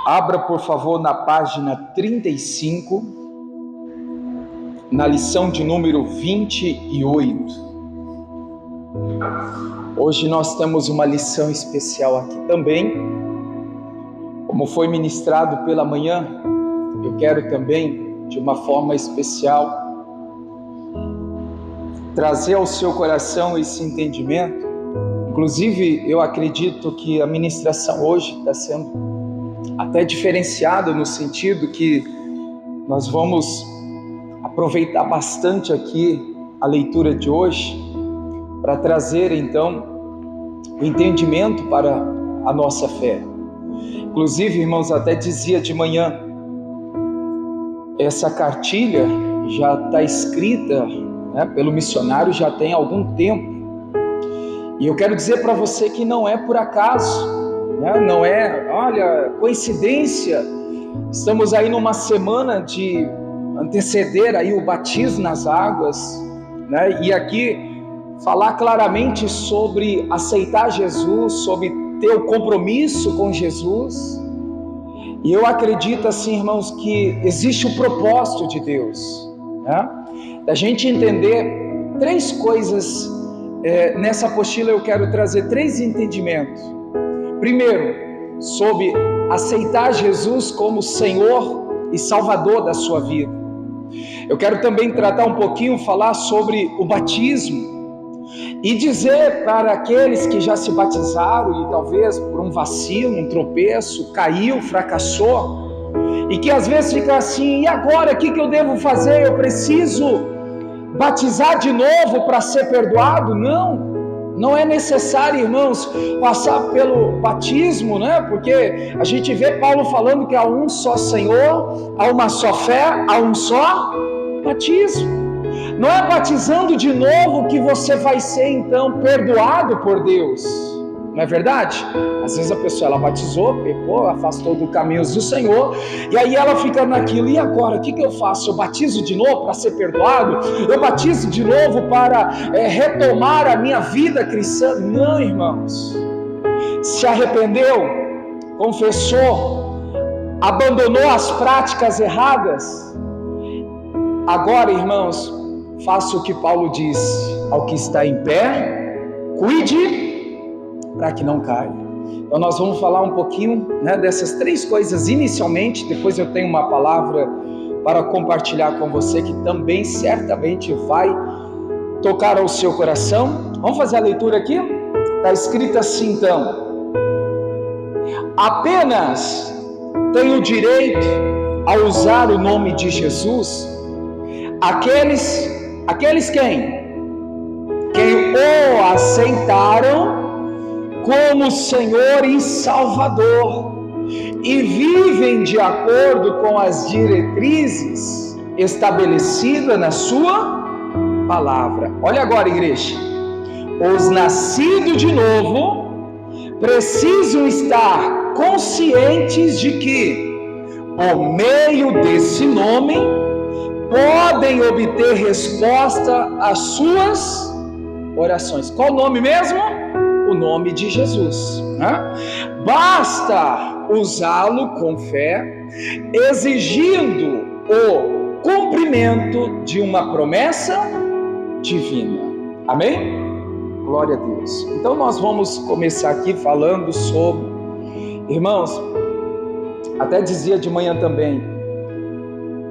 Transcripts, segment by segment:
Abra, por favor, na página 35, na lição de número 28. Hoje nós temos uma lição especial aqui também. Como foi ministrado pela manhã, eu quero também, de uma forma especial, trazer ao seu coração esse entendimento. Inclusive, eu acredito que a ministração hoje está sendo até diferenciada no sentido que nós vamos aproveitar bastante aqui a leitura de hoje para trazer então o entendimento para a nossa fé. Inclusive, irmãos, até dizia de manhã, essa cartilha já está escrita, pelo missionário já tem algum tempo. E eu quero dizer para você que não é por acaso, não é, olha, coincidência. Estamos aí numa semana de anteceder aí o batismo nas águas, e aqui falar claramente sobre aceitar Jesus, sobre ter o compromisso com Jesus. E eu acredito assim, irmãos, que existe o propósito de Deus, da gente entender três coisas. Nessa apostila eu quero trazer três entendimentos. Primeiro, sobre aceitar Jesus como Senhor e Salvador da sua vida. Eu quero também tratar um pouquinho, falar sobre o batismo e dizer para aqueles que já se batizaram e talvez por um vacilo, um tropeço, caiu, fracassou e que às vezes fica assim, e agora, o que eu devo fazer? Eu preciso batizar de novo para ser perdoado? Não é necessário, irmãos, passar pelo batismo, porque a gente vê Paulo falando que há um só Senhor, há uma só fé, há um só batismo. Não é batizando de novo que você vai ser então perdoado por Deus, não é verdade? Às vezes a pessoa, ela batizou, pecou, afastou do caminho do Senhor, e aí ela fica naquilo, e agora, o que eu faço? Eu batizo de novo para ser perdoado? Eu batizo de novo para retomar a minha vida cristã? Não, irmãos. Se arrependeu, confessou, abandonou as práticas erradas, agora, irmãos, faça o que Paulo diz, ao que está em pé, cuide para que não caia. Então nós vamos falar um pouquinho dessas três coisas inicialmente, depois eu tenho uma palavra para compartilhar com você que também certamente vai tocar ao seu coração. Vamos fazer a leitura aqui? Está escrito assim então: apenas tem o direito a usar o nome de Jesus aqueles quem o aceitaram como Senhor e Salvador e vivem de acordo com as diretrizes estabelecidas na sua palavra. Olha agora, igreja, os nascidos de novo precisam estar conscientes de que, por meio desse nome, podem obter resposta às suas orações. Qual o nome mesmo? O nome de Jesus. Basta usá-lo com fé, exigindo o cumprimento de uma promessa divina. Amém? Glória a Deus. Então nós vamos começar aqui falando sobre, irmãos, até dizia de manhã também,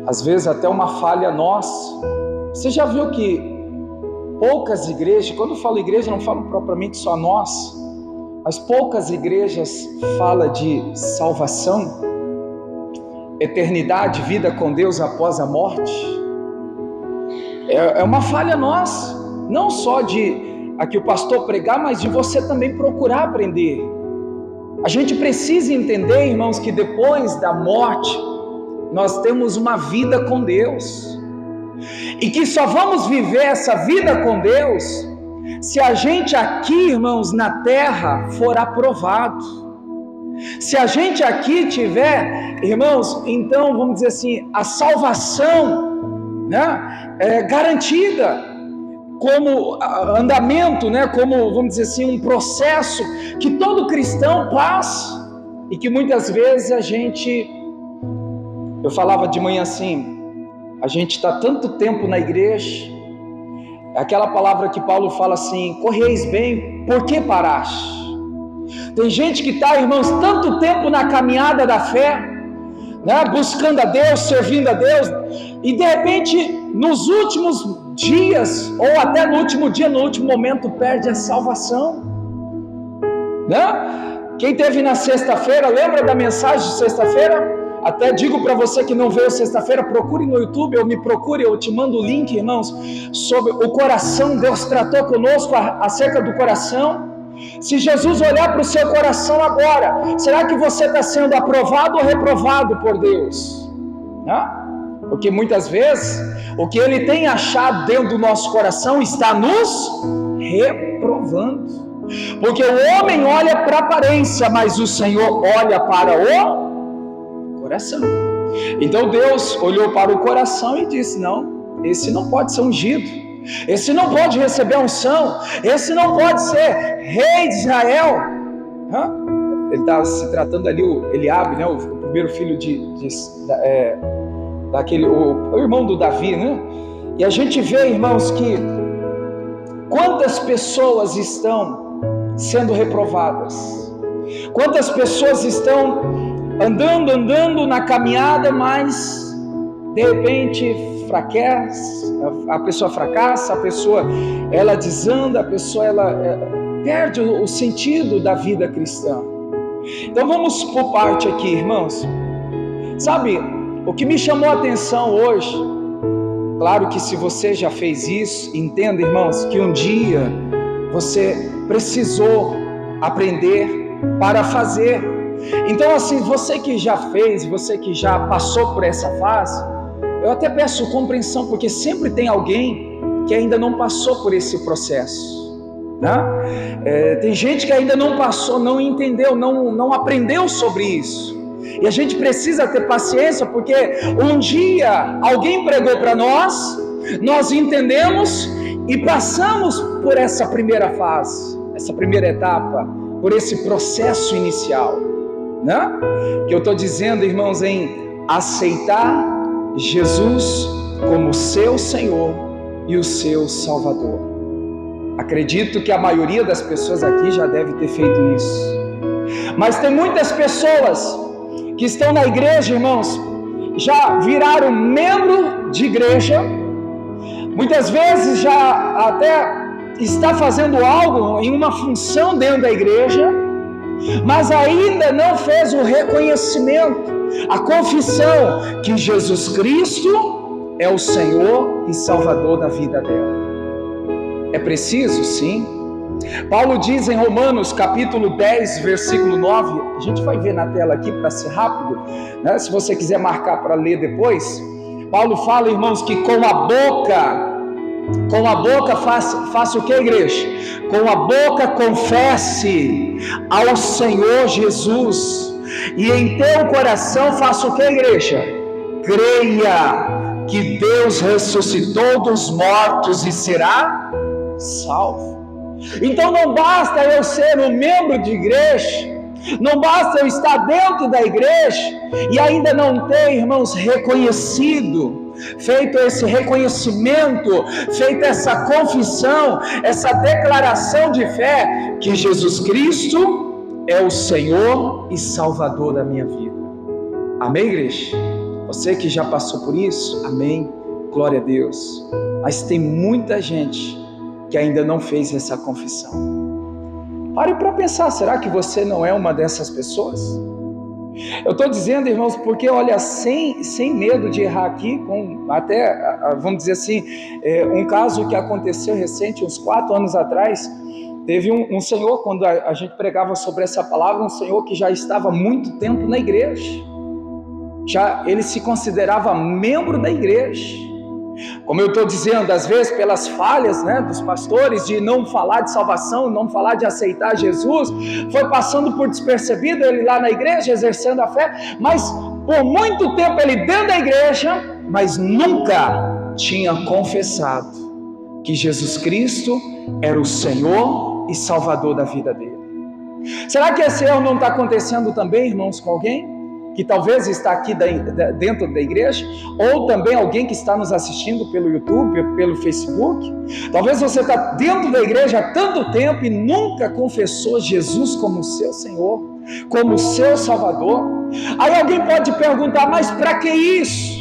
às vezes até uma falha nossa. Você já viu que poucas igrejas, quando eu falo igreja, não falo propriamente só nós, mas poucas igrejas falam de salvação, eternidade, vida com Deus após a morte. É uma falha nossa, não só de aqui o pastor pregar, mas de você também procurar aprender. A gente precisa entender, irmãos, que depois da morte nós temos uma vida com Deus, e que só vamos viver essa vida com Deus se a gente aqui, irmãos, na terra for aprovado. Se a gente aqui tiver, irmãos, então vamos dizer assim, a salvação garantida como andamento, como vamos dizer assim, um processo que todo cristão passa. e que muitas vezes eu falava de manhã assim, a gente está tanto tempo na igreja, aquela palavra que Paulo fala assim, correis bem, por que paraste? Tem gente que está, irmãos, tanto tempo na caminhada da fé, né, buscando a Deus, servindo a Deus, e de repente, nos últimos dias, ou até no último dia, no último momento, perde a salvação, né? Quem teve na sexta-feira, lembra da mensagem de sexta-feira? Até digo para você que não veio sexta-feira, procure no YouTube, ou me procure, eu te mando o link, irmãos, sobre o coração. Deus tratou conosco acerca do coração. Se Jesus olhar para o seu coração agora, será que você está sendo aprovado ou reprovado por Deus? Porque muitas vezes, o que Ele tem achado dentro do nosso coração está nos reprovando. Porque o homem olha para a aparência, mas o Senhor olha para o coração. Então Deus olhou para o coração e disse, não, esse não pode ser ungido, esse não pode receber unção, esse não pode ser rei de Israel. Ele está se tratando ali, o Eliabe, né, o primeiro filho o irmão do Davi, né? E a gente vê, irmãos, que quantas pessoas estão sendo reprovadas, quantas pessoas estão andando na caminhada, mas de repente a pessoa fracassa, a pessoa ela desanda, a pessoa ela perde o sentido da vida cristã. Então vamos por parte aqui, irmãos. Sabe, o que me chamou a atenção hoje, claro que se você já fez isso, entenda, irmãos, que um dia você precisou aprender para fazer. Então assim, você que já fez, você que já passou por essa fase, eu até peço compreensão, porque sempre tem alguém que ainda não passou por esse processo, né? Tem gente que ainda não passou, não entendeu, não aprendeu sobre isso, e a gente precisa ter paciência, porque um dia alguém pregou para nós entendemos e passamos por essa primeira fase, essa primeira etapa, por esse processo inicial, né? Que eu estou dizendo, irmãos, em aceitar Jesus como seu Senhor e o seu Salvador. Acredito que a maioria das pessoas aqui já deve ter feito isso, mas tem muitas pessoas que estão na igreja, irmãos, já viraram membro de igreja, muitas vezes já até está fazendo algo em uma função dentro da igreja, mas ainda não fez o reconhecimento, a confissão que Jesus Cristo é o Senhor e Salvador da vida dela. É preciso, sim. Paulo diz em Romanos capítulo 10, versículo 9, a gente vai ver na tela aqui para ser rápido, né? Se você quiser marcar para ler depois, Paulo fala, irmãos, que com a boca faça o que, igreja? Com a boca confesse ao Senhor Jesus, e em teu coração faça o que, igreja? Creia que Deus ressuscitou dos mortos e será salvo. Então não basta eu ser um membro de igreja, não basta eu estar dentro da igreja e ainda não ter, irmãos, reconhecido, feito esse reconhecimento, feita essa confissão, essa declaração de fé, que Jesus Cristo é o Senhor e Salvador da minha vida. Amém, igreja? Você que já passou por isso, amém, glória a Deus. Mas tem muita gente que ainda não fez essa confissão. Pare para pensar, será que você não é uma dessas pessoas? Eu estou dizendo, irmãos, porque olha, sem medo de errar aqui, com até, vamos dizer assim, um caso que aconteceu recente, uns 4 anos atrás, teve um senhor, quando a gente pregava sobre essa palavra, um senhor que já estava há muito tempo na igreja, ele se considerava membro da igreja. Como eu estou dizendo, às vezes pelas falhas, né, dos pastores de não falar de salvação, não falar de aceitar Jesus, foi passando por despercebido, ele lá na igreja exercendo a fé, mas por muito tempo ele dentro da igreja, mas nunca tinha confessado que Jesus Cristo era o Senhor e Salvador da vida dele. Será que esse erro não está acontecendo também, irmãos, com alguém que talvez está aqui dentro da igreja, ou também alguém que está nos assistindo pelo YouTube, pelo Facebook? Talvez você está dentro da igreja há tanto tempo e nunca confessou Jesus como seu Senhor, como seu Salvador. Aí alguém pode perguntar, mas para que isso?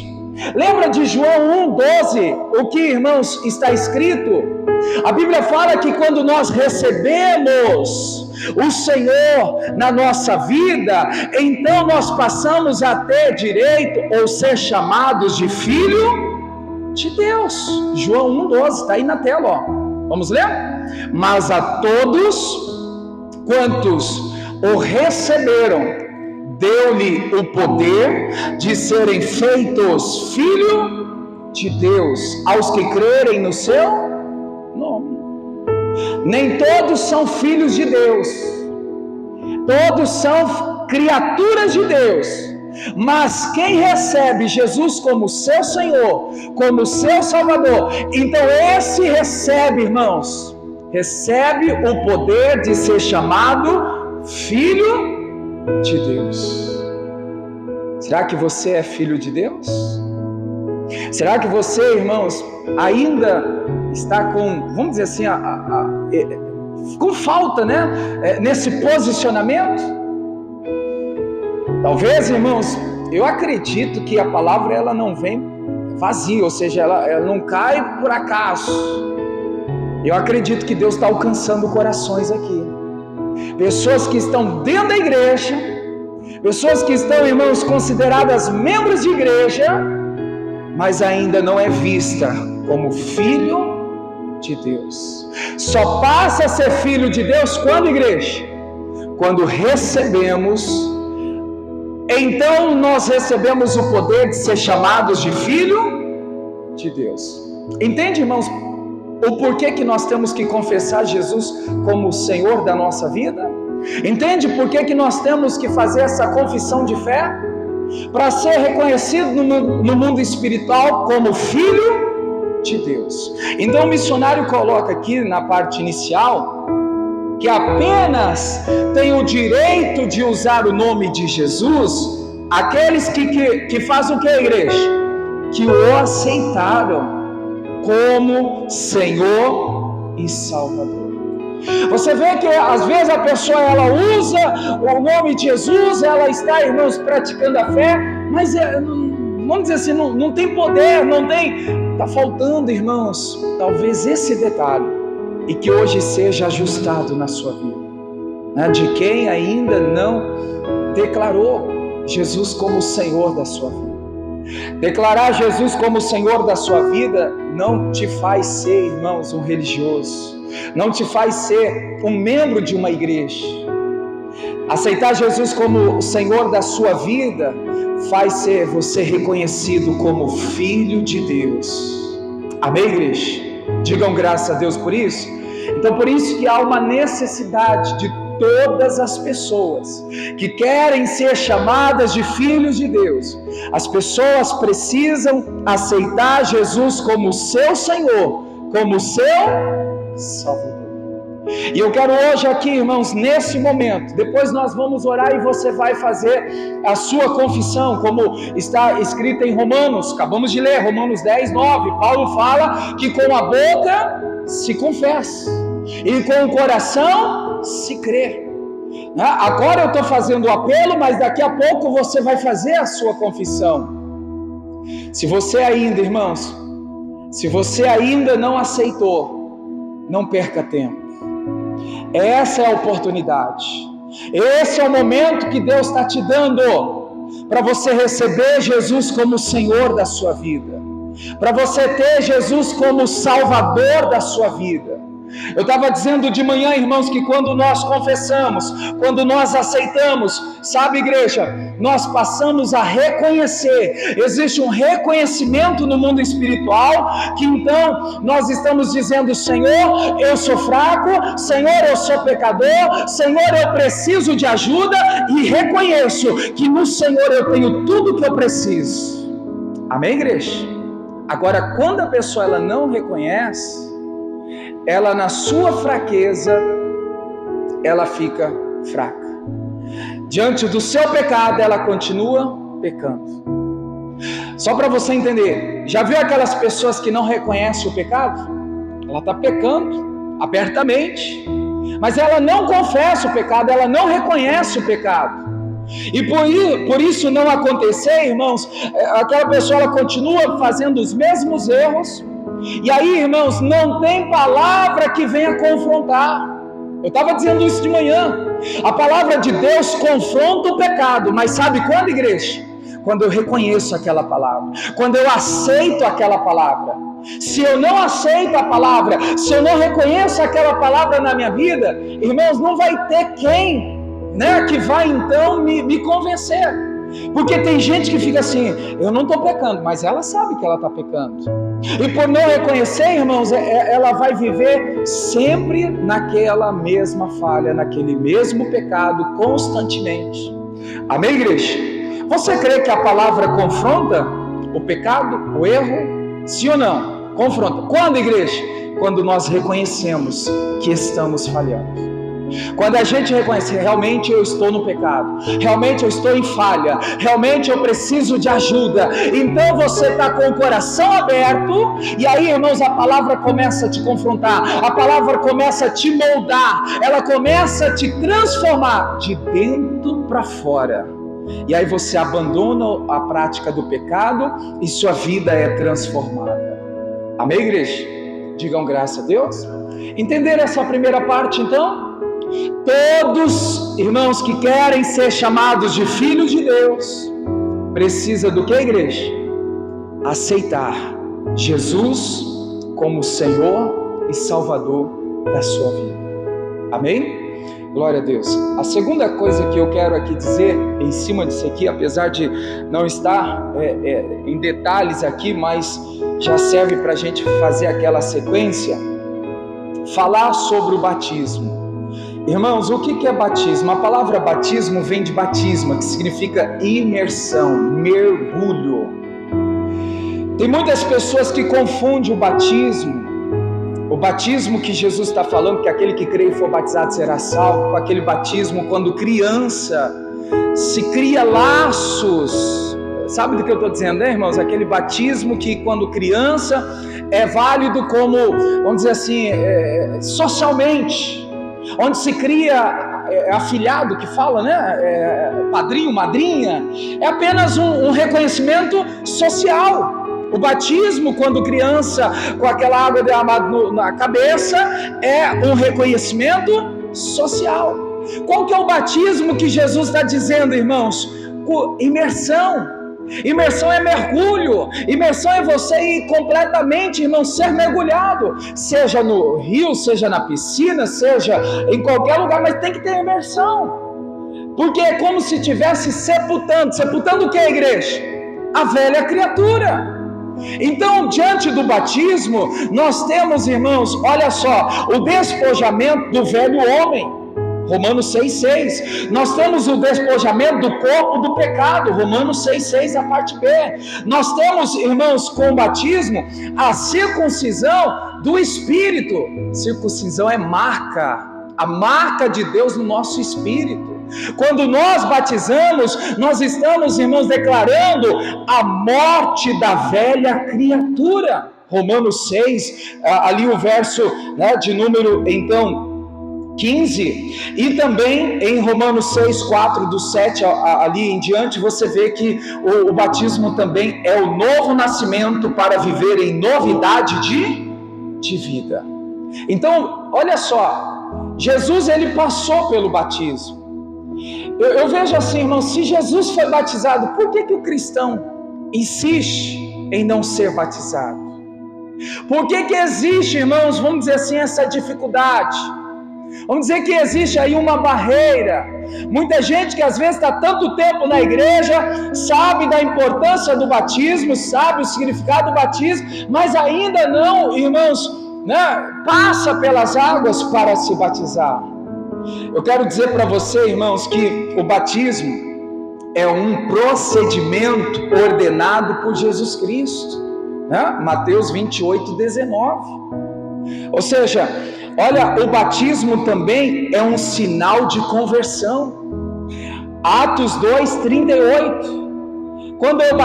Lembra de João 1,12, o que, irmãos, está escrito? A Bíblia fala que quando nós recebemos o Senhor na nossa vida, então nós passamos a ter direito ou ser chamados de filho de Deus. João 1,12, está aí na tela, ó. Vamos ler? Mas a todos quantos o receberam, deu-lhe o poder de serem feitos filho de Deus, aos que crerem no seu nome. Nem todos são filhos de Deus, todos são criaturas de Deus, mas quem recebe Jesus como seu Senhor, como seu Salvador, então esse recebe, irmãos, recebe o poder de ser chamado filho de Deus. Será que você é filho de Deus? Será que você, irmãos, ainda está com, vamos dizer assim, com falta, né? Nesse posicionamento? Talvez, irmãos, eu acredito que a palavra ela não vem vazia, ou seja, ela não cai por acaso. Eu acredito que Deus está alcançando corações aqui. Pessoas que estão dentro da igreja, pessoas que estão, irmãos, consideradas membros de igreja, mas ainda não é vista como filho de Deus. Só passa a ser filho de Deus quando, igreja? Quando recebemos, então nós recebemos o poder de ser chamados de filho de Deus. Entende, irmãos, o porquê que nós temos que confessar Jesus como o Senhor da nossa vida? Entende por que nós temos que fazer essa confissão de fé? Para ser reconhecido no mundo espiritual como filho de Deus. Então o missionário coloca aqui na parte inicial que apenas tem o direito de usar o nome de Jesus aqueles que fazem o que, igreja? Que o aceitaram como Senhor e Salvador. Você vê que às vezes a pessoa ela usa o nome de Jesus, ela está, irmãos, praticando a fé, mas vamos dizer assim, não tem poder, não tem, está faltando, irmãos, talvez esse detalhe, e que hoje seja ajustado na sua vida, né? De quem ainda não declarou Jesus como Senhor da sua vida. Declarar Jesus como Senhor da sua vida não te faz ser, irmãos, um religioso, não te faz ser um membro de uma igreja. Aceitar Jesus como o Senhor da sua vida faz ser você reconhecido como filho de Deus. Amém, igreja? Digam graças a Deus por isso. Então, por isso que há uma necessidade de todas as pessoas que querem ser chamadas de filhos de Deus. As pessoas precisam aceitar Jesus como seu Senhor, como seu Salvador. E eu quero hoje aqui, irmãos, nesse momento, depois nós vamos orar e você vai fazer a sua confissão, como está escrito em Romanos, acabamos de ler, Romanos 10:9, Paulo fala que com a boca se confessa e com o coração se crê. Agora eu estou fazendo o apelo, mas daqui a pouco você vai fazer a sua confissão. Se você ainda, irmãos, se você ainda não aceitou, não perca tempo. Essa é a oportunidade, esse é o momento que Deus está te dando para você receber Jesus como Senhor da sua vida, para você ter Jesus como Salvador da sua vida. Eu estava dizendo de manhã, irmãos, que quando nós confessamos, quando nós aceitamos, sabe, igreja, nós passamos a reconhecer, existe um reconhecimento no mundo espiritual, que então nós estamos dizendo: Senhor, eu sou fraco, Senhor, eu sou pecador, Senhor, eu preciso de ajuda, e reconheço que no Senhor eu tenho tudo que eu preciso. Amém, igreja? Agora, quando a pessoa ela não reconhece, ela na sua fraqueza, ela fica fraca. Diante do seu pecado, ela continua pecando. Só para você entender, já viu aquelas pessoas que não reconhecem o pecado? Ela está pecando abertamente, mas ela não confessa o pecado, ela não reconhece o pecado. E por isso não acontecer, irmãos, aquela pessoa ela continua fazendo os mesmos erros, e aí, irmãos, não tem palavra que venha confrontar. Eu estava dizendo isso de manhã. A palavra de Deus confronta o pecado, mas sabe quando, igreja? Quando eu reconheço aquela palavra, quando eu aceito aquela palavra. Se eu não aceito a palavra, se eu não reconheço aquela palavra na minha vida, irmãos, não vai ter quem, que vai então me convencer. Porque tem gente que fica assim, eu não estou pecando, mas ela sabe que ela está pecando. E por não reconhecer, irmãos, ela vai viver sempre naquela mesma falha, naquele mesmo pecado, constantemente. Amém, igreja? Você crê que a palavra confronta o pecado, o erro? Sim ou não? Confronta. Quando, igreja? Quando nós reconhecemos que estamos falhando. Quando a gente reconhece, realmente eu estou no pecado, realmente eu estou em falha, realmente eu preciso de ajuda, então você está com o coração aberto, e aí, irmãos, a palavra começa a te confrontar, a palavra começa a te moldar, ela começa a te transformar de dentro para fora, e aí você abandona a prática do pecado e sua vida é transformada. Amém, igreja? Digam graças a Deus. Entenderam essa primeira parte, então? Todos, irmãos, que querem ser chamados de filhos de Deus, precisa do que, igreja? Aceitar Jesus como Senhor e Salvador da sua vida. Amém? Glória a Deus. A segunda coisa que eu quero aqui dizer, em cima disso aqui, apesar de não estar em detalhes aqui, mas já serve para a gente fazer aquela sequência, falar sobre o batismo. Irmãos, o que é batismo? A palavra batismo vem de batisma, que significa imersão, mergulho. Tem muitas pessoas que confundem o batismo que Jesus está falando, que aquele que crê e for batizado será salvo, com aquele batismo quando criança se cria laços. Sabe do que eu estou dizendo, né, irmãos? Aquele batismo que quando criança é válido como, vamos dizer assim, socialmente, onde se cria afilhado, que fala, né? Padrinho, madrinha, é apenas um reconhecimento social. O batismo, quando criança, com aquela água derramada na cabeça, é um reconhecimento social. Qual que é o batismo que Jesus está dizendo, irmãos? Imersão. Imersão é mergulho, imersão é você ir completamente, irmão, ser mergulhado, seja no rio, seja na piscina, seja em qualquer lugar, mas tem que ter imersão, porque é como se estivesse sepultando o que, igreja? A velha criatura. Então, diante do batismo, nós temos, irmãos, olha só, o despojamento do velho homem, Romanos 6,6. Nós temos o despojamento do corpo do pecado, Romanos 6,6, a parte B. Nós temos, irmãos, com o batismo, a circuncisão do Espírito. Circuncisão é a marca de Deus no nosso espírito. Quando nós batizamos, nós estamos, irmãos, declarando a morte da velha criatura. Romanos 6, ali o verso, de número, então, 15, e também em Romanos 6, 4, do 7 ali em diante, você vê que o batismo também é o novo nascimento para viver em novidade de vida. Então, olha só, Jesus ele passou pelo batismo. Eu vejo assim, irmão, se Jesus foi batizado, por que o cristão insiste em não ser batizado? Por que existe, irmãos, vamos dizer assim, essa dificuldade? Vamos dizer que existe aí uma barreira. Muita gente que às vezes está tanto tempo na igreja, sabe da importância do batismo, sabe o significado do batismo, mas ainda não, irmãos, passa pelas águas para se batizar. Eu quero dizer para você, irmãos, que o batismo é um procedimento ordenado por Jesus Cristo, Mateus 28, 19. Ou seja, Olha, o batismo também é um sinal de conversão. Atos 2:38. Quando eu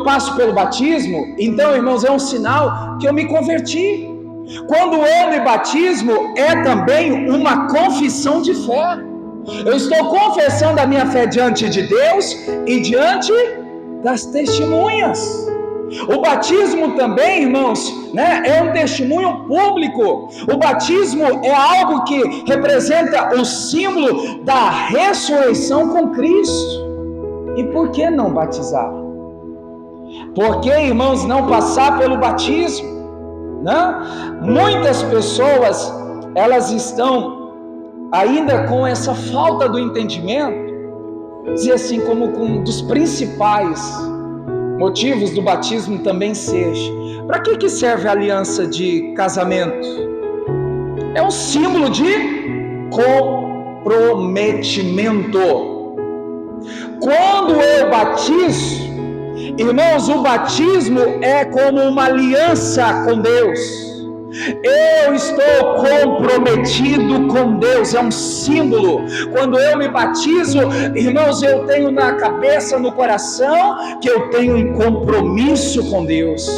passo pelo batismo, então, irmãos, é um sinal que eu me converti. Quando eu me batismo, é também uma confissão de fé. Eu estou confessando a minha fé diante de Deus e diante das testemunhas. O batismo também, irmãos, é um testemunho público. O batismo é algo que representa o símbolo da ressurreição com Cristo. E por que não batizar? Por que, irmãos, não passar pelo batismo? Muitas pessoas, elas estão ainda com essa falta do entendimento, dizer assim, como um dos principais motivos do batismo também seja: para que serve a aliança de casamento? É um símbolo de comprometimento. Quando eu batizo, irmãos, o batismo é como uma aliança com Deus. Eu estou comprometido com Deus, é um símbolo. Quando eu me batizo, irmãos, eu tenho na cabeça, no coração, que eu tenho um compromisso com Deus.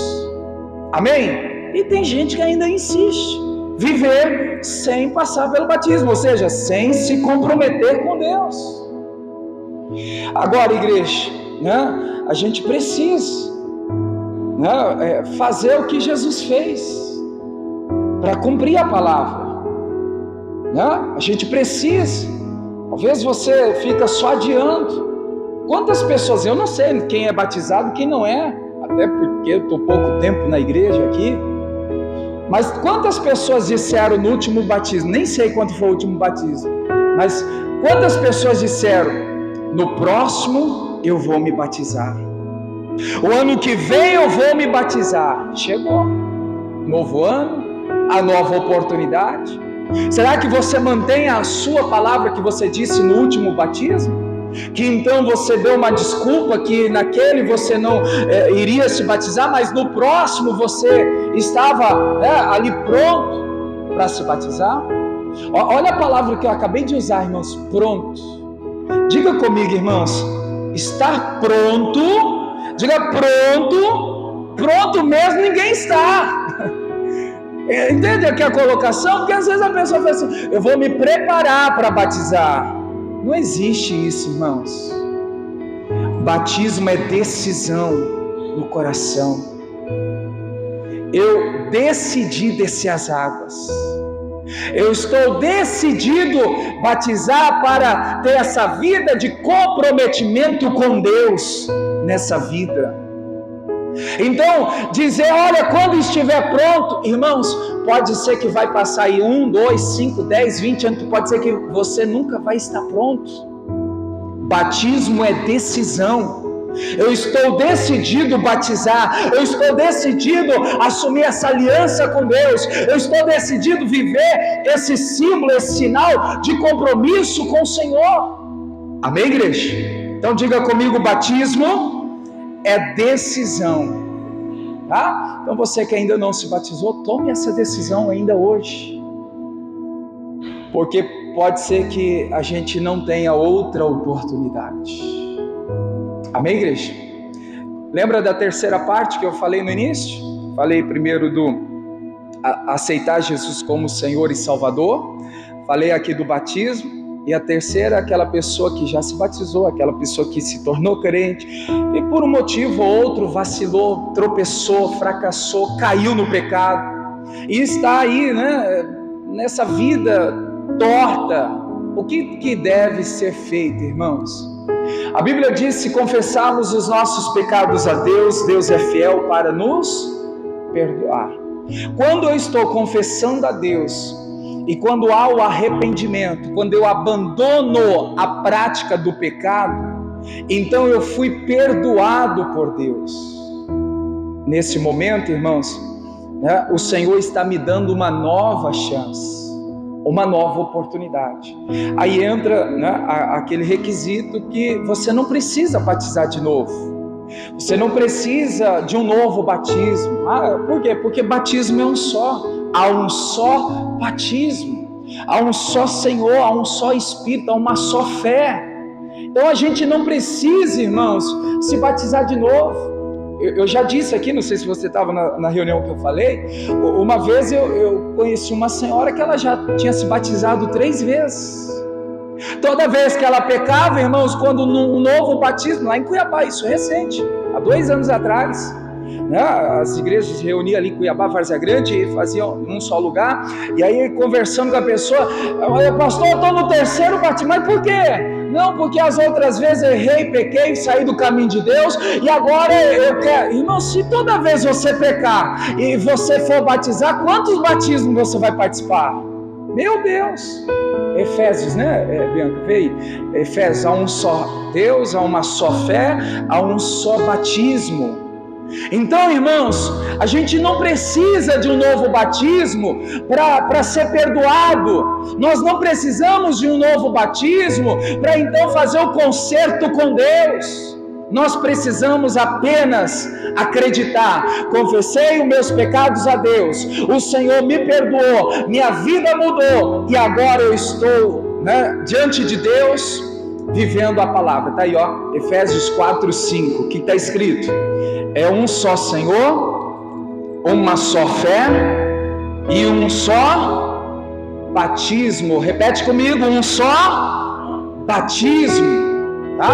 Amém? E tem gente que ainda insiste viver sem passar pelo batismo, ou seja, sem se comprometer com Deus. Agora, igreja, a gente precisa fazer o que Jesus fez para cumprir a palavra. A gente precisa. Talvez você fica só adiando. Quantas pessoas, eu não sei quem é batizado, quem não é, até porque eu estou pouco tempo na igreja aqui, mas quantas pessoas disseram no último batismo, nem sei quanto foi o último batismo, mas quantas pessoas disseram: no próximo eu vou me batizar, o ano que vem eu vou me batizar? Chegou novo ano, a nova oportunidade. Será que você mantém a sua palavra que você disse no último batismo? Que então você deu uma desculpa que naquele você não iria se batizar, mas no próximo você estava ali pronto para se batizar? Olha a palavra que eu acabei de usar, irmãos: pronto. Diga comigo, irmãos: estar pronto. Diga pronto. Pronto mesmo ninguém está. Entende aqui a colocação? Porque às vezes a pessoa fala assim: eu vou me preparar para batizar. Não existe isso, irmãos. Batismo é decisão no coração. Eu decidi descer as águas. Eu estou decidido batizar para ter essa vida de comprometimento com Deus nessa vida. Então, dizer: olha, quando estiver pronto, irmãos, pode ser que vai passar aí 1, 2, 5, 10, 20 anos, pode ser que você nunca vai estar pronto. Batismo é decisão. Eu estou decidido batizar, eu estou decidido assumir essa aliança com Deus, eu estou decidido viver esse símbolo, esse sinal de compromisso com o Senhor. Amém, igreja? Então diga comigo: batismo é decisão, tá? Então você que ainda não se batizou, tome essa decisão ainda hoje, porque pode ser que a gente não tenha outra oportunidade. Amém, igreja? Lembra da terceira parte que eu falei no início? Falei primeiro do aceitar Jesus como Senhor e Salvador, falei aqui do batismo, e a terceira, aquela pessoa que já se batizou, aquela pessoa que se tornou crente e por um motivo ou outro vacilou, tropeçou, fracassou, caiu no pecado e está aí, nessa vida torta. O que deve ser feito, irmãos? A Bíblia diz: se confessarmos os nossos pecados a Deus, Deus é fiel para nos perdoar. Quando eu estou confessando a Deus e quando há o arrependimento, quando eu abandono a prática do pecado, então eu fui perdoado por Deus. Nesse momento, irmãos, o Senhor está me dando uma nova chance, uma nova oportunidade. Aí entra aquele requisito que você não precisa batizar de novo. Você não precisa de um novo batismo. Por quê? Porque batismo é um só. há um só batismo, há um só Senhor, há um só Espírito, há uma só fé. Então a gente não precisa, irmãos, se batizar de novo. Eu já disse aqui, não sei se você estava na reunião que eu falei, uma vez eu conheci uma senhora que ela já tinha se batizado 3 vezes. Toda vez que ela pecava, irmãos, quando um novo batismo, lá em Cuiabá, isso é recente, há 2 anos atrás, né, as igrejas se reuniam ali em Cuiabá, Várzea Grande, e faziam num só lugar, e aí conversando com a pessoa, pastor, eu estou no 3º batismo, mas por quê? Não, porque as outras vezes eu errei, pequei, saí do caminho de Deus, e agora eu quero. Irmão, se toda vez você pecar e você for batizar, quantos batismos você vai participar? Meu Deus! Efésios, né, Bianca? Veio. Efésios, há um só Deus, há uma só fé, há um só batismo. Então, irmãos, a gente não precisa de um novo batismo para ser perdoado. Nós não precisamos de um novo batismo para então fazer o concerto com Deus. Nós precisamos apenas acreditar. Confessei os meus pecados a Deus, o Senhor me perdoou, minha vida mudou e agora eu estou, né, diante de Deus vivendo a palavra. Está aí, ó, Efésios 4:5, o que está escrito? É um só Senhor, uma só fé e um só batismo. Repete comigo, um só batismo, tá?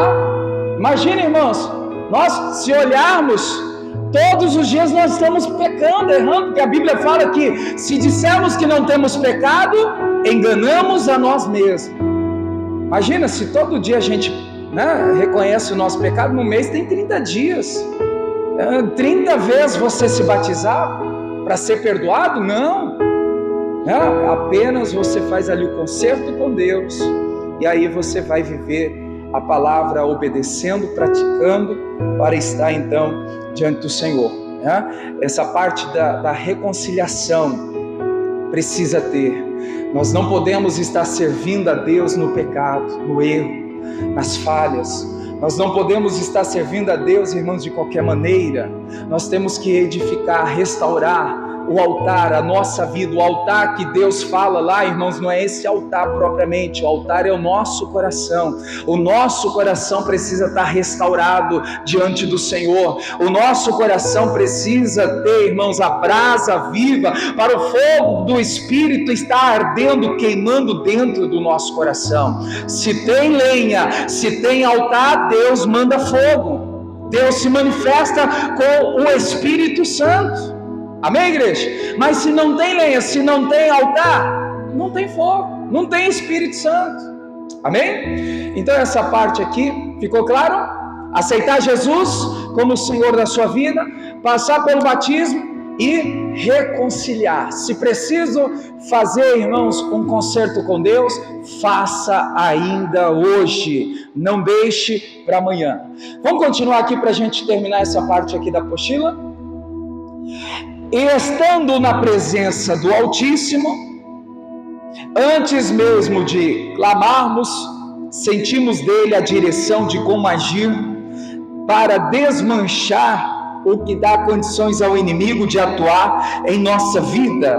Imagina, irmãos, nós se olharmos, todos os dias nós estamos pecando, errando, porque a Bíblia fala que se dissermos que não temos pecado, enganamos a nós mesmos. Imagina se todo dia a gente, né, reconhece o nosso pecado, no mês tem 30 dias. 30 vezes você se batizar para ser perdoado? Não, apenas você faz ali o concerto com Deus, e aí você vai viver a palavra obedecendo, praticando, para estar então diante do Senhor, né? Essa parte da reconciliação precisa ter. Nós não podemos estar servindo a Deus no pecado, no erro, nas falhas. Nós não podemos estar servindo a Deus, irmãos, de qualquer maneira. Nós temos que edificar, restaurar o altar, a nossa vida. O altar que Deus fala lá, irmãos, não é esse altar propriamente. O altar é o nosso coração. O nosso coração precisa estar restaurado diante do Senhor. O nosso coração precisa ter, irmãos, a brasa viva para o fogo do Espírito estar ardendo, queimando dentro do nosso coração. Se tem lenha, se tem altar, Deus manda fogo. Deus se manifesta com o Espírito Santo. Amém, igreja? Mas se não tem lenha, se não tem altar, não tem fogo, não tem Espírito Santo. Amém? Então essa parte aqui, ficou claro? Aceitar Jesus como o Senhor da sua vida, passar pelo batismo e reconciliar. Se preciso fazer, irmãos, um concerto com Deus, faça ainda hoje, não deixe para amanhã. Vamos continuar aqui para a gente terminar essa parte aqui da apostila. E estando na presença do Altíssimo, antes mesmo de clamarmos, sentimos dele a direção de como agir para desmanchar o que dá condições ao inimigo de atuar em nossa vida.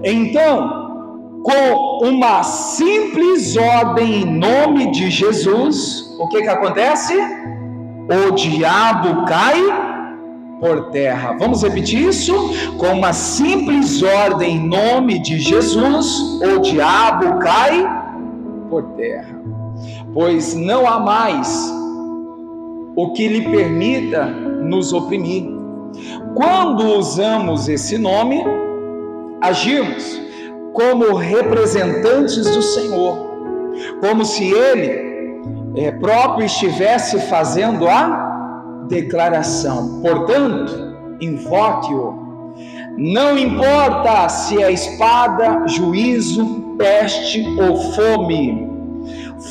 Então, com uma simples ordem em nome de Jesus, o que acontece? O diabo cai por terra. Vamos repetir isso? Com uma simples ordem em nome de Jesus, o diabo cai por terra. Pois não há mais o que lhe permita nos oprimir. Quando usamos esse nome, agimos como representantes do Senhor, como se Ele próprio estivesse fazendo a declaração. Portanto, invoque-o. Não importa se é espada, juízo, peste ou fome.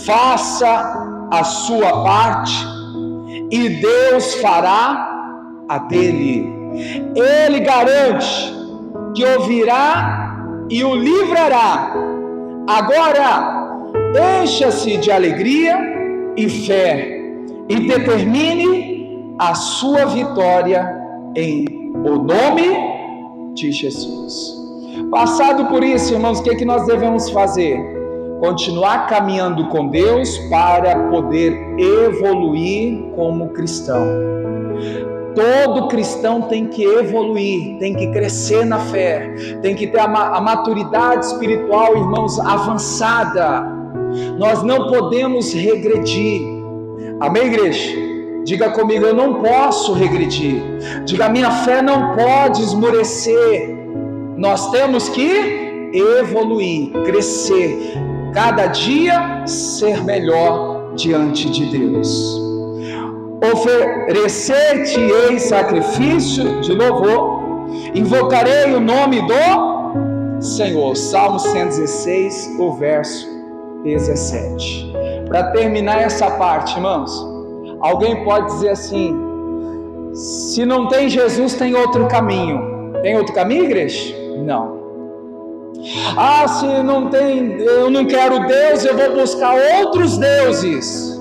Faça a sua parte e Deus fará a dele. Ele garante que ouvirá e o livrará. Agora, encha-se de alegria e fé e determine a sua vitória em o nome de Jesus. Passado por isso, irmãos, o que nós devemos fazer? Continuar caminhando com Deus para poder evoluir como cristão. Todo cristão tem que evoluir, tem que crescer na fé, tem que ter a maturidade espiritual, irmãos, avançada. Nós não podemos regredir. Amém, igreja? Diga comigo, eu não posso regredir. Diga, minha fé não pode esmorecer. Nós temos que evoluir, crescer, cada dia ser melhor diante de Deus. Oferecer-te-ei sacrifício de louvor, invocarei o nome do Senhor. Salmo 116, o verso 17. Para terminar essa parte, irmãos, alguém pode dizer assim: se não tem Jesus, tem outro caminho. Tem outro caminho, igreja? Não. Se não tem, eu não quero Deus, eu vou buscar outros deuses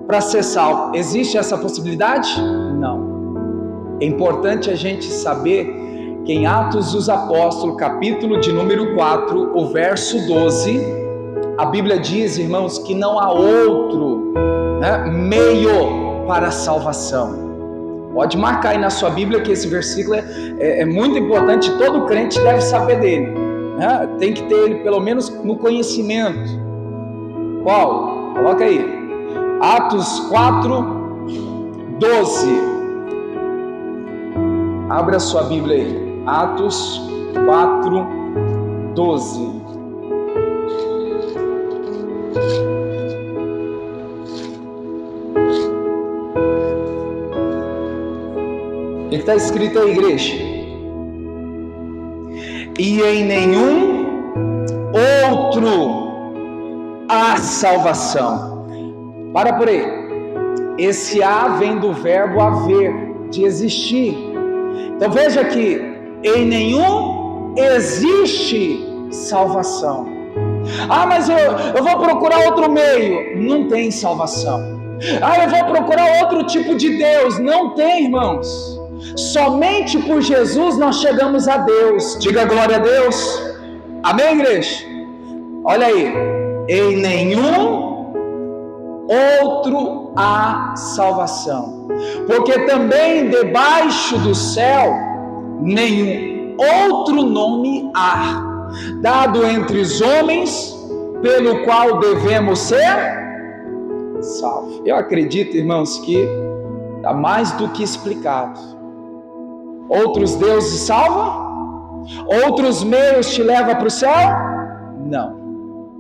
para ser salvo. Existe essa possibilidade? Não. É importante a gente saber que em Atos dos Apóstolos, capítulo de número 4, o verso 12, a Bíblia diz, irmãos, que não há outro meio para a salvação. Pode marcar aí na sua Bíblia que esse versículo é muito importante, todo crente deve saber dele. Tem que ter ele pelo menos no conhecimento. Qual? Coloca aí. Atos 4, 12. Abra a sua Bíblia aí. Atos 4, 12. O que está escrito aí, igreja? E em nenhum outro há salvação. Para por aí. Esse há vem do verbo haver, de existir. Então veja que em nenhum existe salvação. Mas eu vou procurar outro meio. Não tem salvação. Eu vou procurar outro tipo de Deus. Não tem, irmãos. Somente por Jesus nós chegamos a Deus. Diga glória a Deus. Amém, igreja? Olha aí. Em nenhum outro há salvação, porque também debaixo do céu nenhum outro nome há, dado entre os homens, pelo qual devemos ser salvos. Eu acredito, irmãos, que está mais do que explicado. Outros deuses salvam? Outros meios te levam para o céu?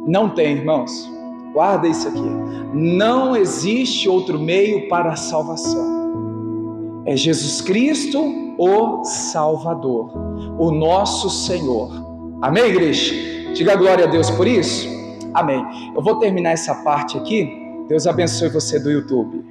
Não tem, irmãos. Guarda isso aqui. Não existe outro meio para a salvação. É Jesus Cristo, o Salvador, o nosso Senhor. Amém, igreja? Diga glória a Deus por isso. Amém. Eu vou terminar essa parte aqui. Deus abençoe você do YouTube.